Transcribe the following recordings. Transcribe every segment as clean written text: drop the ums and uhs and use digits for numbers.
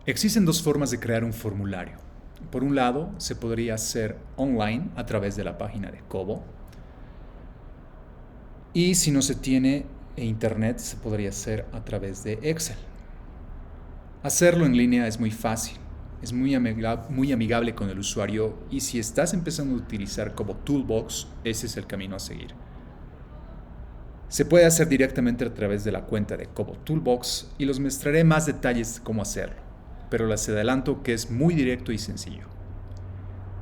Existen dos formas de crear un formulario. Por un lado, se podría hacer online a través de la página de Cobo. Y si no se tiene internet, se podría hacer a través de Excel. Hacerlo en línea es muy fácil, es muy amigable con el usuario y si estás empezando a utilizar Cobo Toolbox, ese es el camino a seguir. Se puede hacer directamente a través de la cuenta de Cobo Toolbox y los mostraré más detalles de cómo hacerlo, pero les adelanto que es muy directo y sencillo.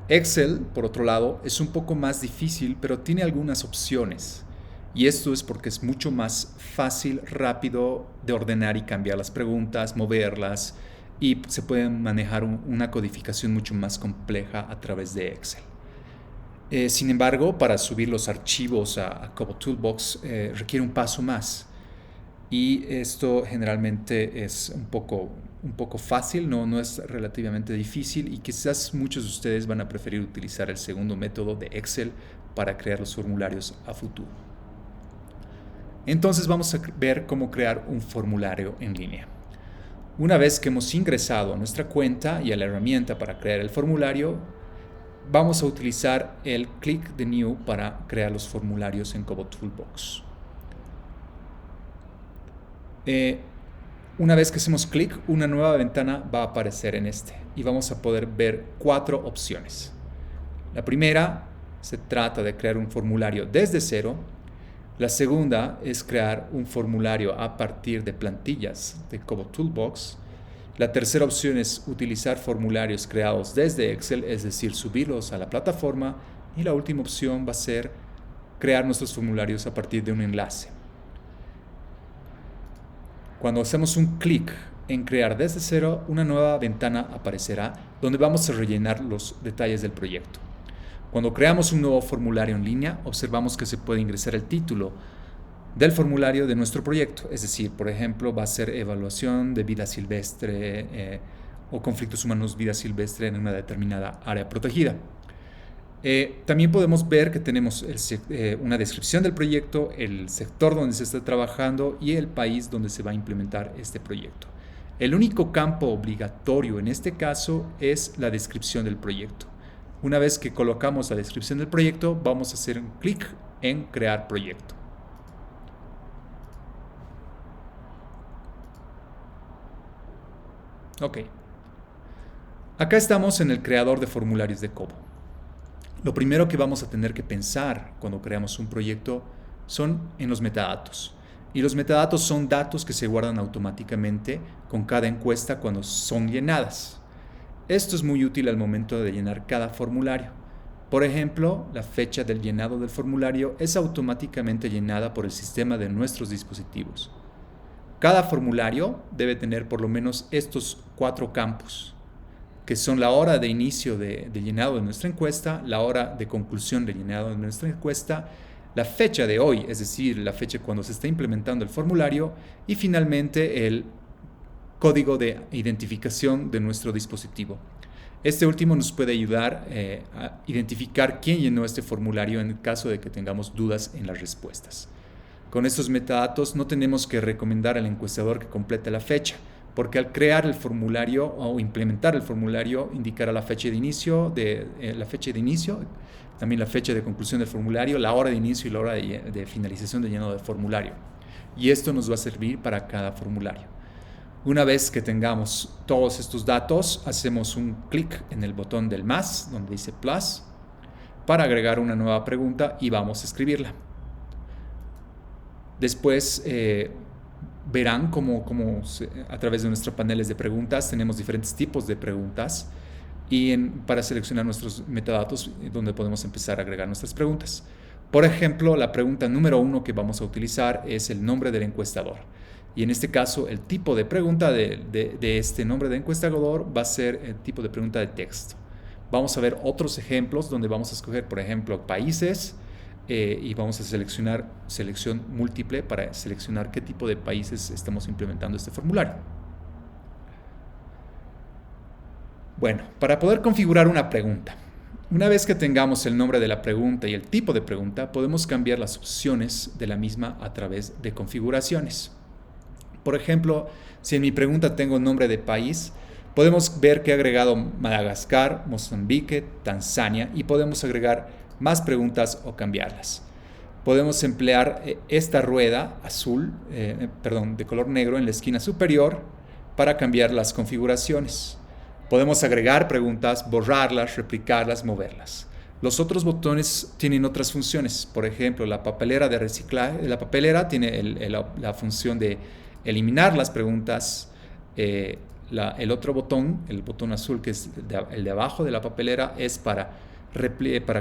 Excel, por otro lado, es un poco más difícil, pero tiene algunas opciones. Y esto es porque es mucho más fácil, rápido de ordenar y cambiar las preguntas, moverlas, y se puede manejar una codificación mucho más compleja a través de Excel. Sin embargo, para subir los archivos a Cobo Toolbox requiere un paso más. Y esto generalmente es un poco fácil, no es relativamente difícil y quizás muchos de ustedes van a preferir utilizar el segundo método de Excel para crear los formularios a futuro. Entonces vamos a ver cómo crear un formulario en línea. Una vez que hemos ingresado a nuestra cuenta y a la herramienta para crear el formulario, vamos a utilizar el click de New para crear los formularios en Cobo Toolbox. Una vez que hacemos clic, una nueva ventana va a aparecer en este y vamos a poder ver 4 opciones. La primera se trata de crear un formulario desde cero. La segunda es crear un formulario a partir de plantillas de Cobo Toolbox. La tercera opción es utilizar formularios creados desde Excel, es decir, subirlos a la plataforma. Y la última opción va a ser crear nuestros formularios a partir de un enlace. Cuando hacemos un clic en crear desde cero, una nueva ventana aparecerá donde vamos a rellenar los detalles del proyecto. Cuando creamos un nuevo formulario en línea, observamos que se puede ingresar el título del formulario de nuestro proyecto. Es decir, por ejemplo, va a ser evaluación de vida silvestre o conflictos humanos vida silvestre en una determinada área protegida. También podemos ver que tenemos una descripción del proyecto, el sector donde se está trabajando y el país donde se va a implementar este proyecto. El único campo obligatorio en este caso es la descripción del proyecto. Una vez que colocamos la descripción del proyecto, vamos a hacer un clic en crear proyecto. Ok. Acá estamos en el creador de formularios de Cobo. Lo primero que vamos a tener que pensar cuando creamos un proyecto son en los metadatos. Y los metadatos son datos que se guardan automáticamente con cada encuesta cuando son llenadas. Esto es muy útil al momento de llenar cada formulario. Por ejemplo, la fecha del llenado del formulario es automáticamente llenada por el sistema de nuestros dispositivos. Cada formulario debe tener por lo menos estos 4 campos, que son la hora de inicio de llenado de nuestra encuesta, la hora de conclusión de llenado de nuestra encuesta, la fecha de hoy, es decir, la fecha cuando se está implementando el formulario, y finalmente el código de identificación de nuestro dispositivo. Este último nos puede ayudar a identificar quién llenó este formulario en el caso de que tengamos dudas en las respuestas. Con estos metadatos no tenemos que recomendar al encuestador que complete la fecha, porque al crear el formulario o implementar el formulario indicará la fecha de inicio, también la fecha de conclusión del formulario, la hora de inicio y la hora de finalización del llenado del formulario. Y esto nos va a servir para cada formulario. Una vez que tengamos todos estos datos, hacemos un clic en el botón del más, donde dice plus, para agregar una nueva pregunta y vamos a escribirla. Después verán cómo a través de nuestros paneles de preguntas tenemos diferentes tipos de preguntas y para seleccionar nuestros metadatos donde podemos empezar a agregar nuestras preguntas. Por ejemplo, la pregunta número 1 que vamos a utilizar es el nombre del encuestador. Y en este caso, el tipo de pregunta de este nombre de encuestador va a ser el tipo de pregunta de texto. Vamos a ver otros ejemplos donde vamos a escoger, por ejemplo, países y vamos a seleccionar selección múltiple para seleccionar qué tipo de países estamos implementando este formulario. Bueno, para poder configurar una pregunta, una vez que tengamos el nombre de la pregunta y el tipo de pregunta, podemos cambiar las opciones de la misma a través de configuraciones. Por ejemplo, si en mi pregunta tengo nombre de país, Podemos ver que he agregado Madagascar, Mozambique, Tanzania y podemos agregar más preguntas o cambiarlas. Podemos emplear esta rueda de color negro en la esquina superior para cambiar las configuraciones. Podemos agregar preguntas, borrarlas, replicarlas, moverlas. Los otros botones tienen otras funciones. Por ejemplo, la papelera de reciclaje. La papelera tiene la función de eliminar las preguntas. El otro botón, el botón azul, que es el de abajo de la papelera, es para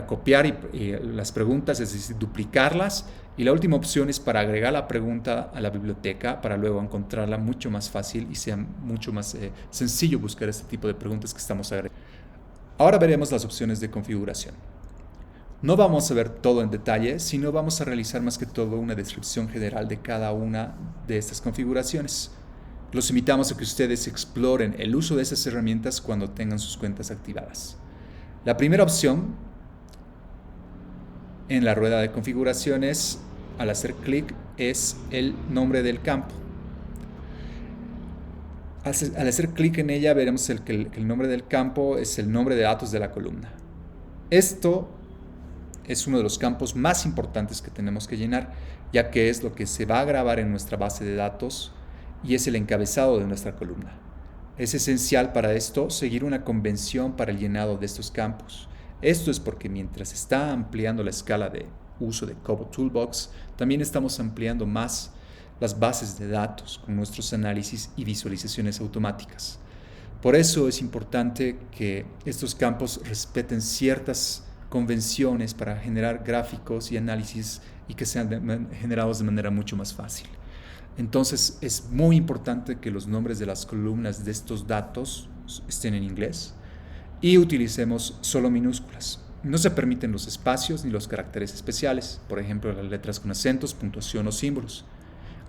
copiar las preguntas, es decir, duplicarlas. Y la última opción es para agregar la pregunta a la biblioteca para luego encontrarla mucho más fácil y sea mucho más sencillo buscar este tipo de preguntas que estamos agregando. Ahora veremos las opciones de configuración. No vamos a ver todo en detalle, sino vamos a realizar más que todo una descripción general de cada una de estas configuraciones. Los invitamos a que ustedes exploren el uso de esas herramientas cuando tengan sus cuentas activadas. La primera opción en la rueda de configuraciones, al hacer clic, es el nombre del campo. Al hacer clic en ella veremos que el nombre del campo es el nombre de datos de la columna. Esto es uno de los campos más importantes que tenemos que llenar, ya que es lo que se va a grabar en nuestra base de datos y es el encabezado de nuestra columna. Es esencial para esto seguir una convención para el llenado de estos campos. Esto es porque mientras está ampliando la escala de uso de Cobo Toolbox, también estamos ampliando más las bases de datos con nuestros análisis y visualizaciones automáticas. Por eso es importante que estos campos respeten ciertas convenciones para generar gráficos y análisis y que sean generados de manera mucho más fácil. Entonces es muy importante que los nombres de las columnas de estos datos estén en inglés y utilicemos solo minúsculas. No se permiten los espacios ni los caracteres especiales, por ejemplo las letras con acentos, puntuación o símbolos,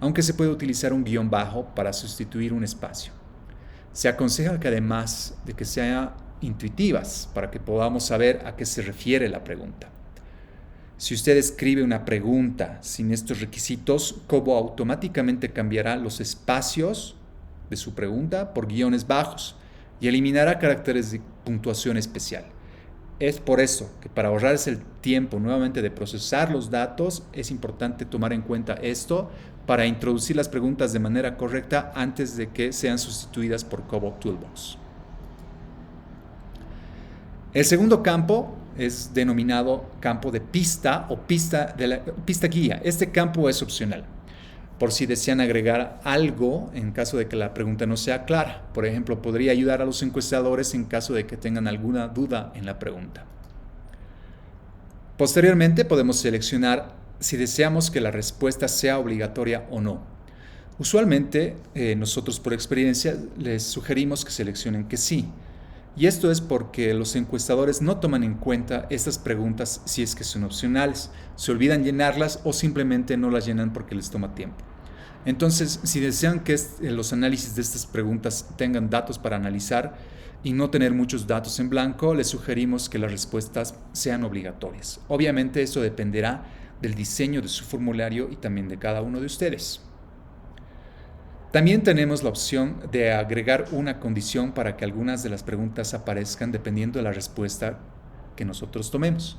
aunque se puede utilizar un guión bajo para sustituir un espacio. Se aconseja que además de que sean intuitivas para que podamos saber a qué se refiere la pregunta. Si usted escribe una pregunta sin estos requisitos, Cobo automáticamente cambiará los espacios de su pregunta por guiones bajos y eliminará caracteres de puntuación especial. Es por eso que para ahorrarse el tiempo nuevamente de procesar los datos, es importante tomar en cuenta esto para introducir las preguntas de manera correcta antes de que sean sustituidas por Cobo Toolbox. El segundo campo es denominado campo de pista o pista guía. Este campo es opcional, por si desean agregar algo en caso de que la pregunta no sea clara. Por ejemplo, podría ayudar a los encuestadores en caso de que tengan alguna duda en la pregunta. Posteriormente podemos seleccionar si deseamos que la respuesta sea obligatoria o no. Usualmente, nosotros por experiencia les sugerimos que seleccionen que sí. Y esto es porque los encuestadores no toman en cuenta estas preguntas si es que son opcionales, se olvidan llenarlas o simplemente no las llenan porque les toma tiempo. Entonces, si desean que los análisis de estas preguntas tengan datos para analizar y no tener muchos datos en blanco, les sugerimos que las respuestas sean obligatorias. Obviamente esto dependerá del diseño de su formulario y también de cada uno de ustedes. También tenemos la opción de agregar una condición para que algunas de las preguntas aparezcan dependiendo de la respuesta que nosotros tomemos.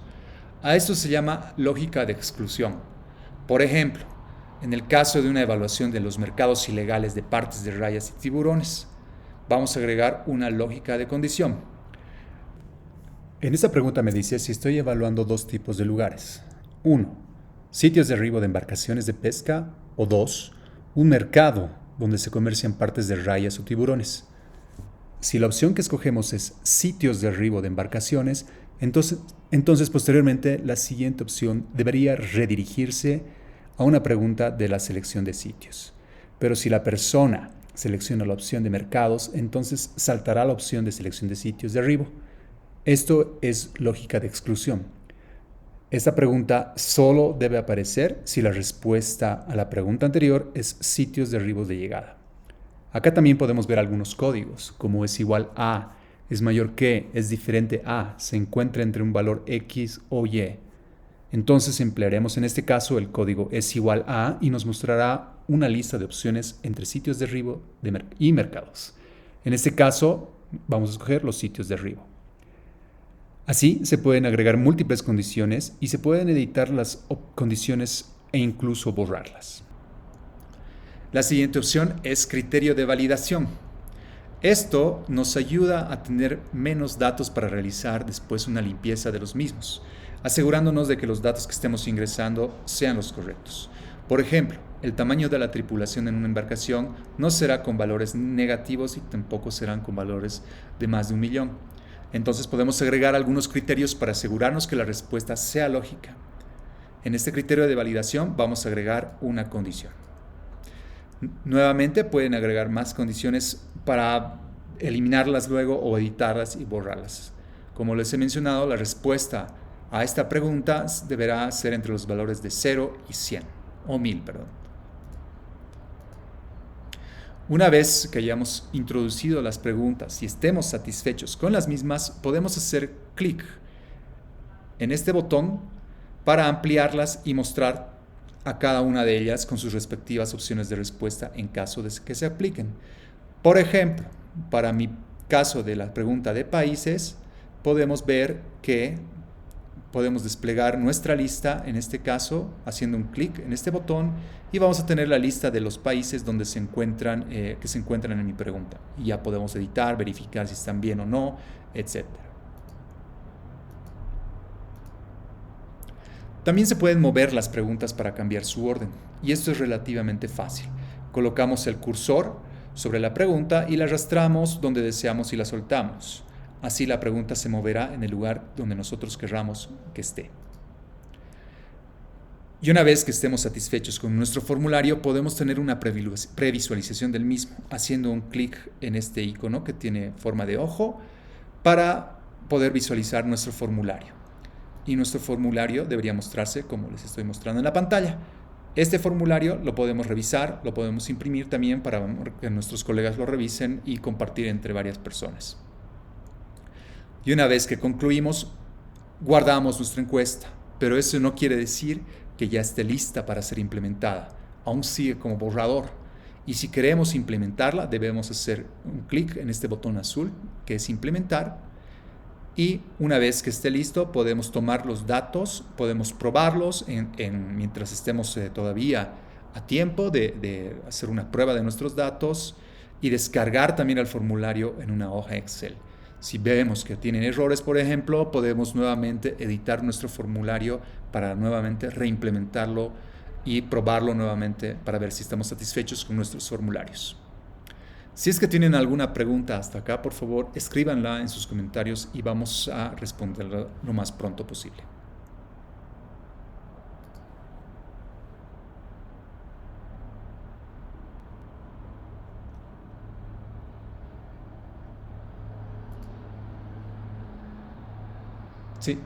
A esto se llama lógica de exclusión. Por ejemplo, en el caso de una evaluación de los mercados ilegales de partes de rayas y tiburones, vamos a agregar una lógica de condición. En esta pregunta me dice si estoy evaluando dos tipos de lugares. 1. Sitios de arribo de embarcaciones de pesca. O 2. Un mercado donde se comercian partes de rayas o tiburones. Si la opción que escogemos es sitios de arribo de embarcaciones, entonces posteriormente la siguiente opción debería redirigirse a una pregunta de la selección de sitios. Pero si la persona selecciona la opción de mercados, entonces saltará la opción de selección de sitios de arribo. Esto es lógica de exclusión. Esta pregunta solo debe aparecer si la respuesta a la pregunta anterior es sitios de arribo de llegada. Acá también podemos ver algunos códigos, como es igual a, es mayor que, es diferente a, se encuentra entre un valor X o Y. Entonces emplearemos en este caso el código es igual a y nos mostrará una lista de opciones entre sitios de arribo y mercados. En este caso, vamos a escoger los sitios de arriba. Así se pueden agregar múltiples condiciones y se pueden editar las condiciones e incluso borrarlas. La siguiente opción es criterio de validación. Esto nos ayuda a tener menos datos para realizar después una limpieza de los mismos, asegurándonos de que los datos que estemos ingresando sean los correctos. Por ejemplo, el tamaño de la tripulación en una embarcación no será con valores negativos y tampoco serán con valores de más de 1.000.000. Entonces podemos agregar algunos criterios para asegurarnos que la respuesta sea lógica. En este criterio de validación vamos a agregar una condición. Nuevamente pueden agregar más condiciones para eliminarlas luego o editarlas y borrarlas. Como les he mencionado, la respuesta a esta pregunta deberá ser entre los valores de 0 y 100, o 1000, perdón. Una vez que hayamos introducido las preguntas y estemos satisfechos con las mismas, podemos hacer clic en este botón para ampliarlas y mostrar a cada una de ellas con sus respectivas opciones de respuesta en caso de que se apliquen. Por ejemplo, para mi caso de la pregunta de países, podemos ver que podemos desplegar nuestra lista, en este caso, haciendo un clic en este botón y vamos a tener la lista de los países donde se encuentran, que se encuentran en mi pregunta. Y ya podemos editar, verificar si están bien o no, etc. También se pueden mover las preguntas para cambiar su orden, y esto es relativamente fácil. Colocamos el cursor sobre la pregunta y la arrastramos donde deseamos y la soltamos. Así la pregunta se moverá en el lugar donde nosotros querramos que esté. Y una vez que estemos satisfechos con nuestro formulario, podemos tener una previsualización del mismo, haciendo un clic en este icono que tiene forma de ojo para poder visualizar nuestro formulario. Y nuestro formulario debería mostrarse como les estoy mostrando en la pantalla. Este formulario lo podemos revisar, lo podemos imprimir también para que nuestros colegas lo revisen y compartir entre varias personas. Y una vez que concluimos, guardamos nuestra encuesta, pero eso no quiere decir que ya esté lista para ser implementada. Aún sigue como borrador. Y si queremos implementarla, debemos hacer un clic en este botón azul, que es implementar. Y una vez que esté listo, podemos tomar los datos, podemos probarlos mientras estemos todavía a tiempo de hacer una prueba de nuestros datos y descargar también el formulario en una hoja Excel. Si vemos que tienen errores, por ejemplo, podemos nuevamente editar nuestro formulario para nuevamente reimplementarlo y probarlo nuevamente para ver si estamos satisfechos con nuestros formularios. Si es que tienen alguna pregunta hasta acá, por favor, escríbanla en sus comentarios y vamos a responderla lo más pronto posible. Sí.